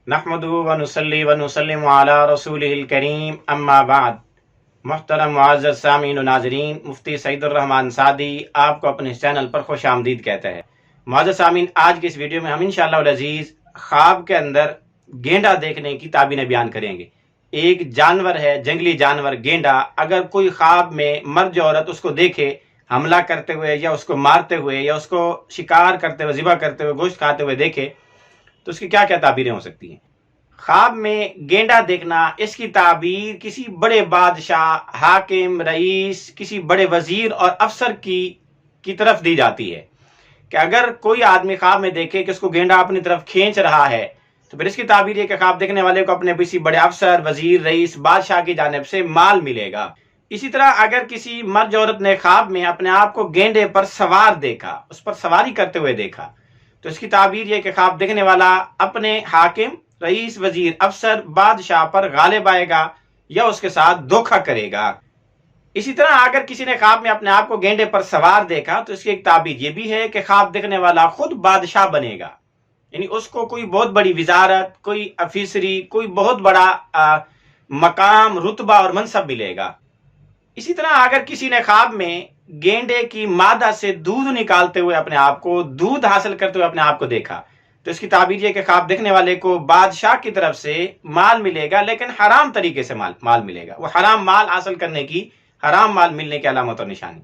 نحمدہ ونصلی ونسلم علی رسولہ الکریم اما بعد۔ محترم معزز سامعین و ناظرین، مفتی سعید الرحمن سعدی آپ کو اپنے چینل پر خوش آمدید کہتا ہے۔ معزز سامعین، آج کی اس ویڈیو میں ہم انشاءاللہ العزیز خواب کے اندر گینڈا دیکھنے کی تعبیریں بیان کریں گے۔ ایک جانور ہے، جنگلی جانور گینڈا، اگر کوئی خواب میں مرد عورت اس کو دیکھے حملہ کرتے ہوئے یا اس کو مارتے ہوئے یا اس کو شکار کرتے ہوئے، ذبح کرتے ہوئے، گوشت کھاتے ہوئے دیکھے تو اس کی کیا کیا تعبیریں ہو سکتی ہیں؟ خواب میں گینڈا دیکھنا، اس کی تعبیر کسی بڑے بادشاہ، حاکم، رئیس، کسی بڑے وزیر اور افسر کی طرف دی جاتی ہے کہ اگر کوئی آدمی خواب میں دیکھے کہ اس کو گینڈا اپنی طرف کھینچ رہا ہے تو پھر اس کی تعبیر یہ کہ خواب دیکھنے والے کو اپنے کسی بڑے افسر، وزیر، رئیس، بادشاہ کی جانب سے مال ملے گا۔ اسی طرح اگر کسی مرد عورت نے خواب میں اپنے آپ کو گینڈے پر سوار دیکھا، اس پر سواری کرتے ہوئے دیکھا، تو اس کی تعبیر یہ کہ خواب دیکھنے والا اپنے حاکم، رئیس، وزیر، افسر، بادشاہ پر غالب آئے گا یا اس کے ساتھ دھوکہ کرے گا۔ اسی طرح اگر کسی نے خواب میں اپنے آپ کو گینڈے پر سوار دیکھا تو اس کی ایک تعبیر یہ بھی ہے کہ خواب دیکھنے والا خود بادشاہ بنے گا، یعنی اس کو کوئی بہت بڑی وزارت، کوئی افیسری، کوئی بہت بڑا مقام، رتبہ اور منصب ملے گا۔ اسی طرح اگر کسی نے خواب میں گینڈے کی مادہ سے دودھ نکالتے ہوئے اپنے آپ کو، دودھ حاصل کرتے ہوئے اپنے آپ کو دیکھا تو اس کی تعبیر یہ کہ خواب دیکھنے والے کو بادشاہ کی طرف سے مال ملے گا، لیکن حرام طریقے سے مال ملے گا، وہ حرام مال حاصل کرنے کی، حرام مال ملنے کی علامت اور نشانی۔